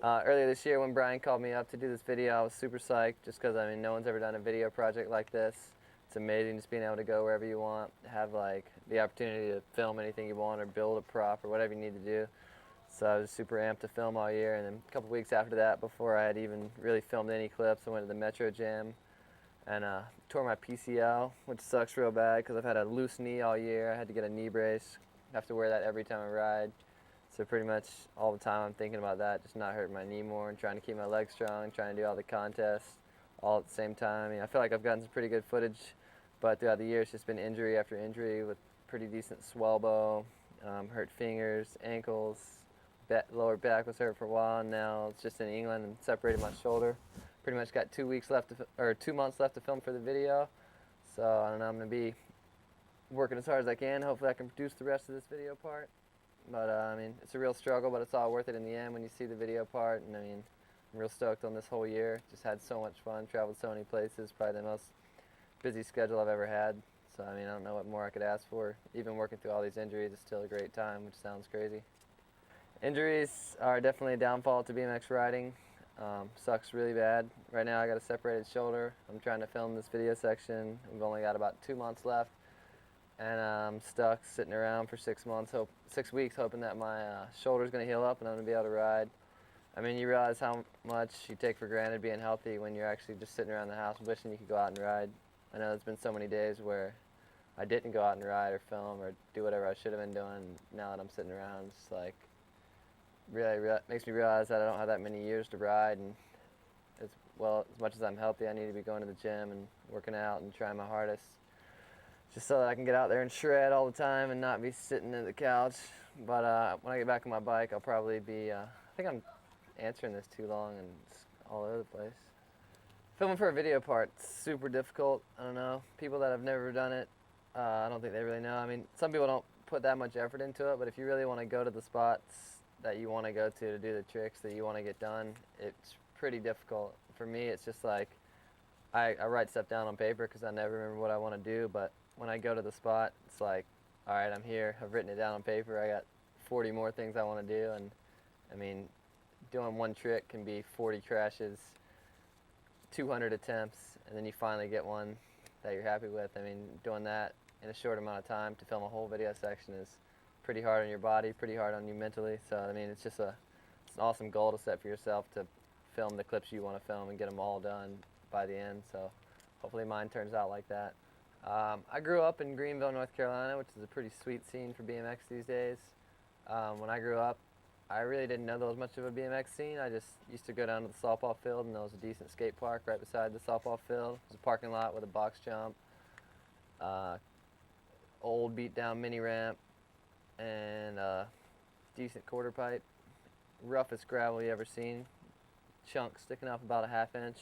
Earlier this year when Brian called me up to do this video, I was super psyched just because, I mean, no one's ever done a video project like this. It's amazing just being able to go wherever you want, have like the opportunity to film anything you want or build a prop or whatever you need to do. So I was super amped to film all year, and then a couple weeks after that, before I had even really filmed any clips, I went to the Metro Gym and tore my PCL, which sucks real bad because I've had a loose knee all year. I had to get a knee brace. I have to wear that every time I ride. So pretty much all the time I'm thinking about that, just not hurting my knee more and trying to keep my legs strong, trying to do all the contests all at the same time. I feel like I've gotten some pretty good footage, but throughout the year it's just been injury after injury with pretty decent swelbo, hurt fingers, ankles, lower back was hurt for a while, and now it's just in England and separated my shoulder. Pretty much got 2 weeks left or 2 months left to film for the video. So I don't know, I'm gonna be working as hard as I can. Hopefully I can produce the rest of this video part. But I mean, it's a real struggle, but it's all worth it in the end when you see the video part. And I mean, I'm real stoked on this whole year. Just had so much fun, traveled so many places, probably the most busy schedule I've ever had. So I mean, I don't know what more I could ask for. Even working through all these injuries is still a great time, which sounds crazy. Injuries are definitely a downfall to BMX riding. Sucks really bad. Right now I got a separated shoulder. I'm trying to film this video section. We've only got about 2 months left, and I'm stuck sitting around for 6 weeks hoping that my shoulder's going to heal up and I'm going to be able to ride. I mean, you realize how much you take for granted being healthy when you're actually just sitting around the house wishing you could go out and ride. I know there's been so many days where I didn't go out and ride or film or do whatever I should have been doing. Now that I'm sitting around, it's like really makes me realize that I don't have that many years to ride, and as much as I'm healthy, I need to be going to the gym and working out and trying my hardest just so that I can get out there and shred all the time and not be sitting at the couch. But when I get back on my bike, I'll probably be, I think I'm answering this too long and it's all over the place. Filming for a video part, super difficult. I don't know, people that have never done it, I don't think they really know. I mean, some people don't put that much effort into it, but if you really want to go to the spots that you want to go to do the tricks that you want to get done, it's pretty difficult. For me, it's just like I write stuff down on paper because I never remember what I want to do, but when I go to the spot, it's like, all right, I'm here, I've written it down on paper, I got 40 more things I want to do, and I mean, doing one trick can be 40 crashes, 200 attempts, and then you finally get one that you're happy with. I mean, doing that in a short amount of time to film a whole video section is pretty hard on your body, pretty hard on you mentally. So I mean, it's an awesome goal to set for yourself to film the clips you want to film and get them all done by the end. So hopefully mine turns out like that. I grew up in Greenville, North Carolina, which is a pretty sweet scene for BMX these days. When I grew up, I really didn't know there was much of a BMX scene. I just used to go down to the softball field, and there was a decent skate park right beside the softball field. It was a parking lot with a box jump, old beat down mini ramp, and a decent quarter pipe. Roughest gravel you ever seen. Chunks sticking off about a ½ inch.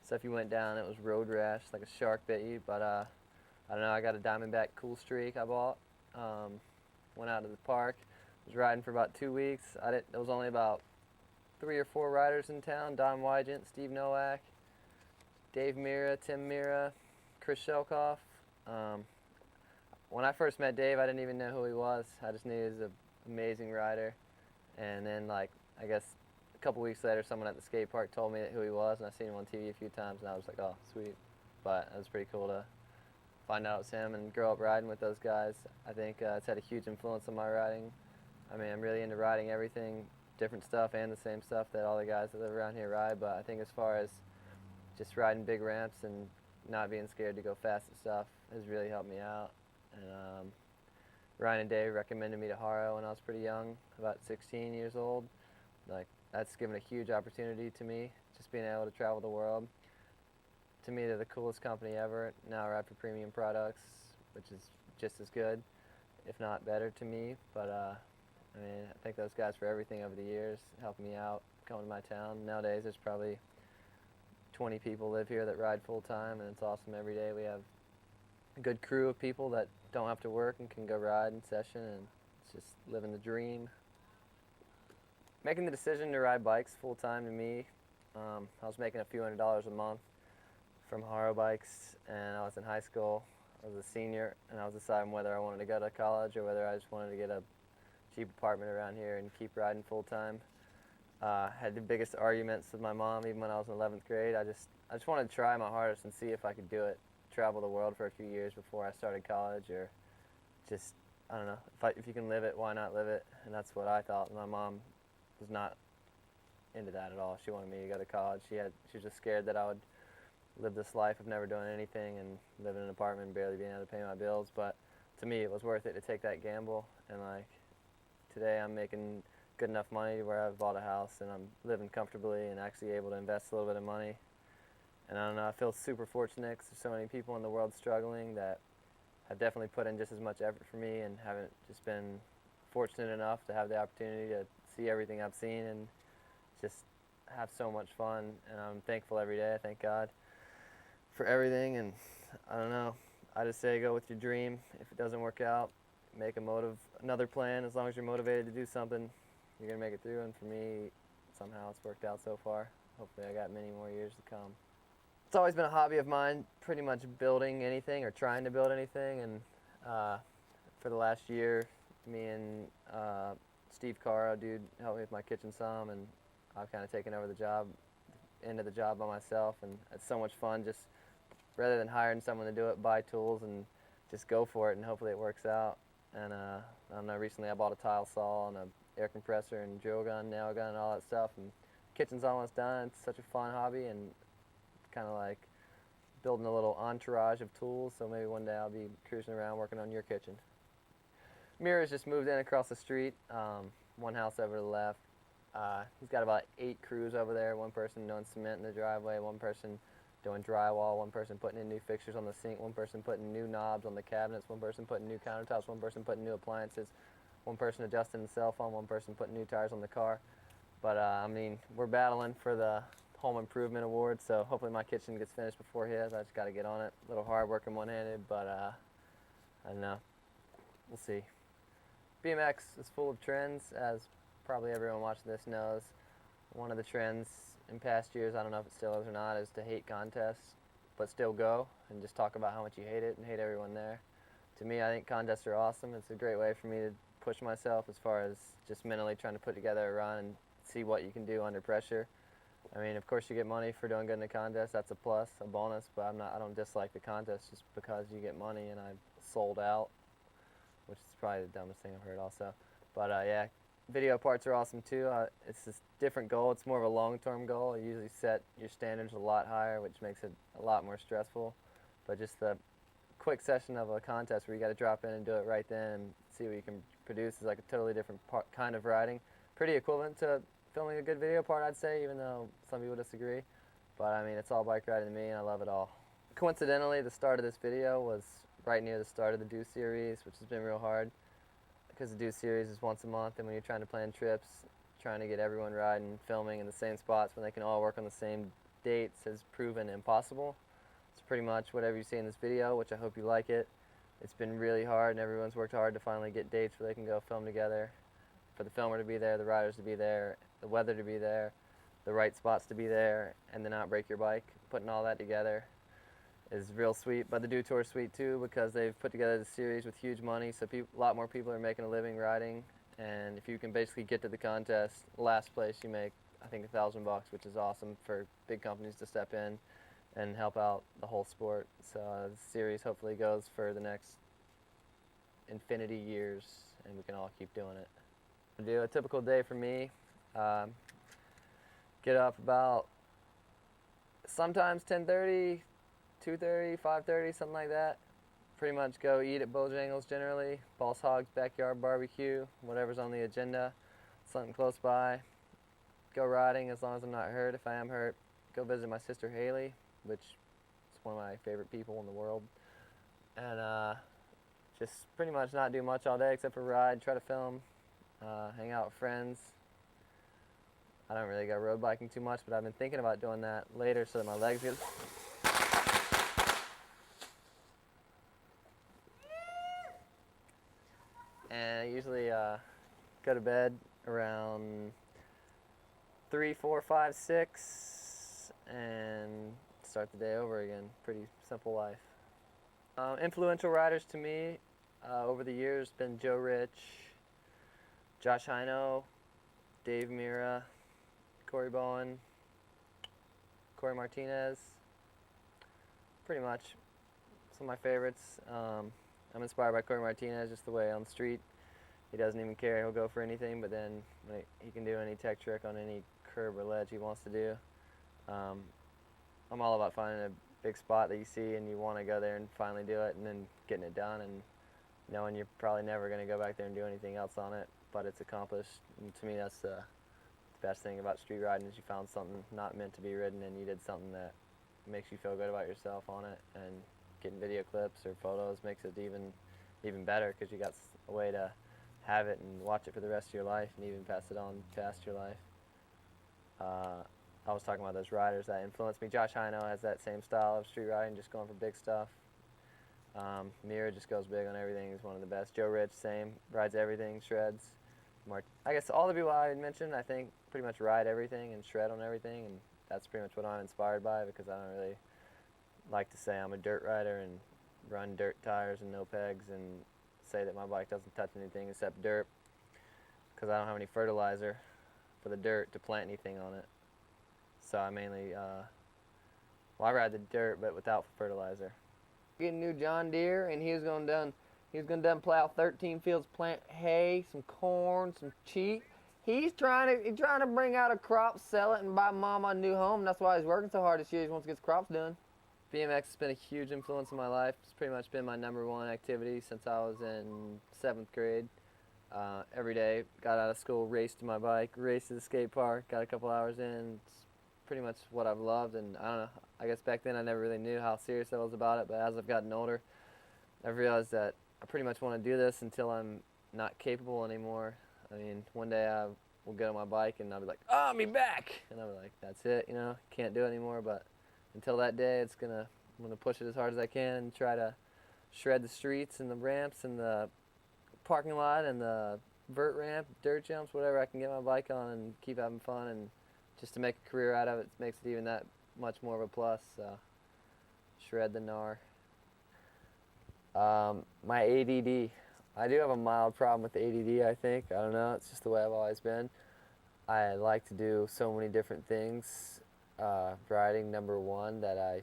So if you went down, it was road rash, like a shark bit you. But I don't know, I got a Diamondback Cool Streak I bought. Went out to the park. Was riding for about 2 weeks. There was only about 3 or 4 riders in town. Don Wygant, Steve Nowak, Dave Mira, Tim Mira, Chris Shelkoff. When I first met Dave, I didn't even know who he was. I just knew he was an amazing rider. And then, like, I guess a couple weeks later, someone at the skate park told me who he was, and I seen him on TV a few times, and I was like, oh, sweet. But it was pretty cool to find out it was him and grow up riding with those guys. I think it's had a huge influence on my riding. I mean, I'm really into riding everything, different stuff and the same stuff that all the guys that live around here ride, but I think as far as just riding big ramps and not being scared to go fast and stuff has really helped me out. And Ryan and Dave recommended me to Haro when I was pretty young, about 16 years old. Like, that's given a huge opportunity to me, just being able to travel the world. To me, they're the coolest company ever. Now I ride for premium products, which is just as good, if not better to me. But I mean, I thank those guys for everything over the years, helping me out, coming to my town. Nowadays, there's probably 20 people live here that ride full time, and it's awesome every day. We have a good crew of people that don't have to work and can go ride in session, and it's just living the dream. Making the decision to ride bikes full time to me, I was making a few $100s a month from Haro bikes, and I was in high school. I was a senior, and I was deciding whether I wanted to go to college or whether I just wanted to get a cheap apartment around here and keep riding full time. Had the biggest arguments with my mom even when I was in 11th grade. I just wanted to try my hardest and see if I could do it. Travel the world for a few years before I started college, or just, I don't know, if you can live it, why not live it? And that's what I thought. My mom was not into that at all. She wanted me to go to college. She was just scared that I would live this life of never doing anything and live in an apartment and barely being able to pay my bills. But to me, it was worth it to take that gamble. And like today, I'm making good enough money where I've bought a house and I'm living comfortably and actually able to invest a little bit of money. And I don't know, I feel super fortunate because there's so many people in the world struggling that have definitely put in just as much effort for me and haven't just been fortunate enough to have the opportunity to see everything I've seen and just have so much fun. And I'm thankful every day. I thank God for everything. And I don't know, I just say go with your dream. If it doesn't work out, make another plan. As long as you're motivated to do something, you're gonna make it through. And for me, somehow it's worked out so far. Hopefully I got many more years to come. It's always been a hobby of mine, pretty much building anything or trying to build anything. And for the last year, me and Steve Caro, dude, helped me with my kitchen some, and I've kind of taken over the end of the job by myself, and it's so much fun. Just rather than hiring someone to do it, buy tools and just go for it, and hopefully it works out. And I don't know, recently I bought a tile saw and an air compressor and drill gun, nail gun, and all that stuff. And kitchen's almost done. It's such a fun hobby, and kind of like building a little entourage of tools. So maybe one day I'll be cruising around working on your kitchen. Mira's just moved in across the street, one house over to the left. He's got about 8 crews over there. One person doing cement in the driveway, one person doing drywall, one person putting in new fixtures on the sink, one person putting new knobs on the cabinets, one person putting new countertops, one person putting new appliances, one person adjusting the cell phone, one person putting new tires on the car. But I mean, we're battling for the Home Improvement Award, so hopefully my kitchen gets finished before his. I just got to get on it. A little hard working one-handed, but I don't know. We'll see. BMX is full of trends, as probably everyone watching this knows. One of the trends in past years, I don't know if it still is or not, is to hate contests, but still go and just talk about how much you hate it and hate everyone there. To me, I think contests are awesome. It's a great way for me to push myself as far as just mentally trying to put together a run and see what you can do under pressure. I mean, of course you get money for doing good in the contest. That's a plus, a bonus, but I don't dislike the contest just because you get money, and I sold out, which is probably the dumbest thing I've heard also. But yeah, video parts are awesome too. It's this different goal. It's more of a long-term goal. You usually set your standards a lot higher, which makes it a lot more stressful. But just the quick session of a contest where you got to drop in and do it right then and see what you can produce is like a totally different kind of riding. Pretty equivalent to filming a good video part, I'd say, even though some people disagree. But I mean, it's all bike riding to me, and I love it all. Coincidentally, the start of this video was right near the start of the Do Series, which has been real hard because the Do Series is once a month, and when you're trying to plan trips, trying to get everyone riding, filming in the same spots when they can all work on the same dates has proven impossible. It's pretty much whatever you see in this video, which I hope you like it. It's been really hard, and everyone's worked hard to finally get dates where they can go film together. For the filmer to be there, the riders to be there, the weather to be there, the right spots to be there, and to not break your bike. Putting all that together is real sweet. But the Do Tour is sweet too, because they've put together the series with huge money, so a lot more people are making a living riding. And if you can basically get to the contest, last place, you make, I think, $1,000 bucks, which is awesome for big companies to step in and help out the whole sport. So the series hopefully goes for the next infinity years, and we can all keep doing it. Do a typical day for me. Get up about sometimes 10:30, 2:30, 5:30, something like that. Pretty much go eat at Bojangles generally. Boss Hogg's Backyard Barbecue, whatever's on the agenda, something close by. Go riding as long as I'm not hurt. If I am hurt, go visit my sister Haley, which is one of my favorite people in the world. And just pretty much not do much all day except for ride, try to film. Hang out with friends. I don't really go road biking too much, but I've been thinking about doing that later so that my legs get... And I usually go to bed around 3, 4, 5, 6, and start the day over again. Pretty simple life. Influential riders to me over the years been Joe Rich, Josh Hino, Dave Mira, Corey Bowen, Corey Martinez, pretty much. Some of my favorites. I'm inspired by Corey Martinez, just the way on the street. He doesn't even care. He'll go for anything, but then he can do any tech trick on any curb or ledge he wants to do. I'm all about finding a big spot that you see and you want to go there and finally do it, and then getting it done and knowing you're probably never going to go back there and do anything else on it, but it's accomplished. And to me, that's the best thing about street riding, is you found something not meant to be ridden and you did something that makes you feel good about yourself on it. And getting video clips or photos makes it even better, because you got a way to have it and watch it for the rest of your life and even pass it on past your life. I was talking about those riders that influenced me. Josh Hino has that same style of street riding, just going for big stuff. Mira just goes big on everything. He's one of the best. Joe Rich, same, rides everything, shreds. I guess all the people I mentioned, I think, pretty much ride everything and shred on everything, and that's pretty much what I'm inspired by, because I don't really like to say I'm a dirt rider and run dirt tires and no pegs and say that my bike doesn't touch anything except dirt, because I don't have any fertilizer for the dirt to plant anything on it. So I mainly, I ride the dirt but without fertilizer. Get a new John Deere, and he was gonna plow 13 fields, plant hay, some corn, some cheat. He's trying to bring out a crop, sell it, and buy Mama a new home. That's why he's working so hard this year. He wants to get his crops done. BMX has been a huge influence in my life. It's pretty much been my #1 activity since I was in 7th grade. Every day, got out of school, raced to my bike, raced to the skate park, got a couple hours in. It's pretty much what I've loved, and I don't know, I guess back then I never really knew how serious I was about it, but as I've gotten older, I've realized that I pretty much want to do this until I'm not capable anymore. I mean, one day I will get on my bike and I'll be like, oh, me back! And I'll be like, that's it, you know, can't do it anymore. But until that day, I'm gonna push it as hard as I can and try to shred the streets and the ramps and the parking lot and the vert ramp, dirt jumps, whatever I can get my bike on, and keep having fun. And just to make a career out of it makes it even that much more of a plus. Shred the gnar. My ADD. I do have a mild problem with the ADD, I think. I don't know, it's just the way I've always been. I like to do so many different things. Riding, #1, that I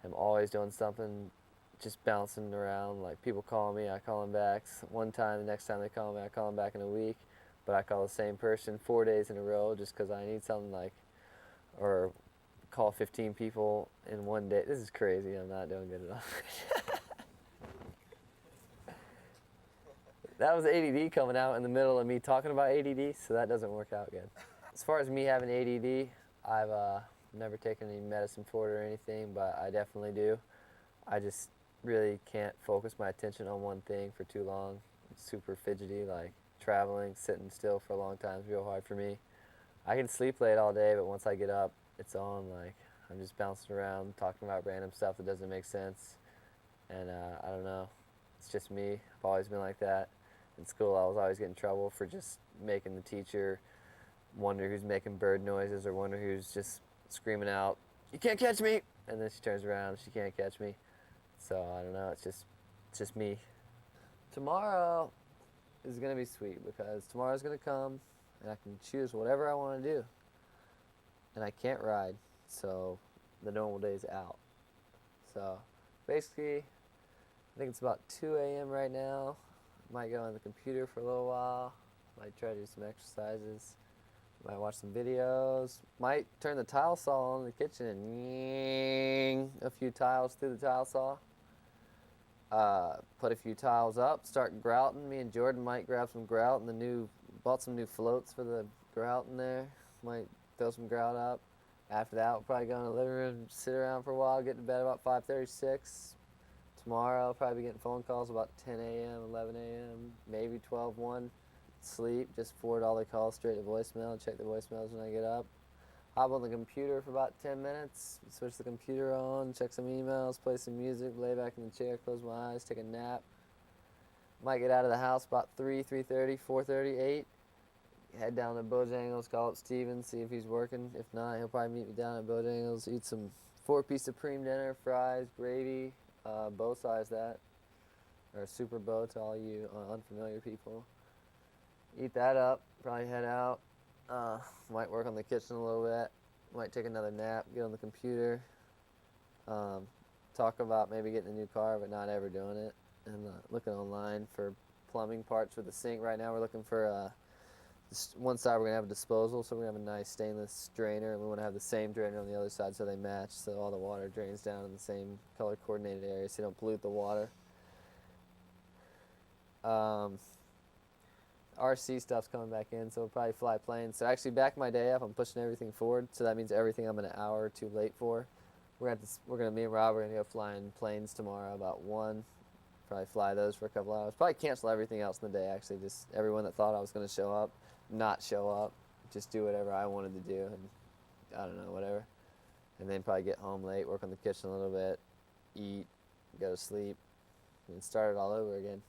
am always doing something, just bouncing around. Like, people call me, I call them back. One time, the next time they call me, I call them back in a week. But I call the same person 4 days in a row just because I need something, like, or call 15 people in one day. This is crazy. I'm not doing good at all. That was ADD coming out in the middle of me talking about ADD, so that doesn't work out good. As far as me having ADD, I've never taken any medicine for it or anything, but I definitely do. I just really can't focus my attention on one thing for too long. It's super fidgety, like traveling, sitting still for a long time is real hard for me. I can sleep late all day, but once I get up, it's on. Like, I'm just bouncing around, talking about random stuff that doesn't make sense. And I don't know, it's just me. I've always been like that. In school, I was always getting in trouble for just making the teacher wonder who's making bird noises, or wonder who's just screaming out, "You can't catch me!" And then she turns around and she can't catch me. So I don't know, it's just me. Tomorrow is gonna be sweet, because tomorrow's gonna come and I can choose whatever I want to do. And I can't ride, so the normal day's out. So basically, I think it's about 2 a.m. right now. Might go on the computer for a little while. Might try to do some exercises. Might watch some videos. Might turn the tile saw on in the kitchen and ying a few tiles through the tile saw. Put a few tiles up, start grouting. Me and Jordan might grab some grout, and bought some new floats for the grout in there. Might throw some grout up. After that, we'll probably go in the living room, sit around for a while, get to bed about 5:30, 6. Tomorrow, I'll probably be getting phone calls about 10 a.m., 11 a.m., maybe 12, 1. Sleep, just forward all the calls straight to voicemail, check the voicemails when I get up. Hop on the computer for about 10 minutes, switch the computer on, check some emails, play some music, lay back in the chair, close my eyes, take a nap. Might get out of the house about 3, 3:30, 4:30, 8. Head down to Bojangles, call up Steven, see if he's working. If not, he'll probably meet me down at Bojangles, eat some 4-piece Supreme dinner, fries, gravy. Bow size that, or a super bow to all you unfamiliar people. Eat that up, probably head out, Might work on the kitchen a little bit. Might take another nap, get on the computer. Talk about maybe getting a new car, but not ever doing it. And looking online for plumbing parts for the sink. Right now we're looking for one side we're going to have a disposal, so we're going to have a nice stainless drainer, and we want to have the same drainer on the other side so they match, so all the water drains down in the same color coordinated area so you don't pollute the water. RC stuff's coming back in, so we'll probably fly planes. So actually back my day up, I'm pushing everything forward, so that means everything I'm an hour or two late for. Me and Rob are going to go flying planes tomorrow about 1. Probably fly those for a couple hours. Probably cancel everything else in the day, actually. Just everyone that thought I was going to show up, not show up. Just do whatever I wanted to do, and I don't know, whatever. And then probably get home late, work on the kitchen a little bit, eat, go to sleep, and start it all over again.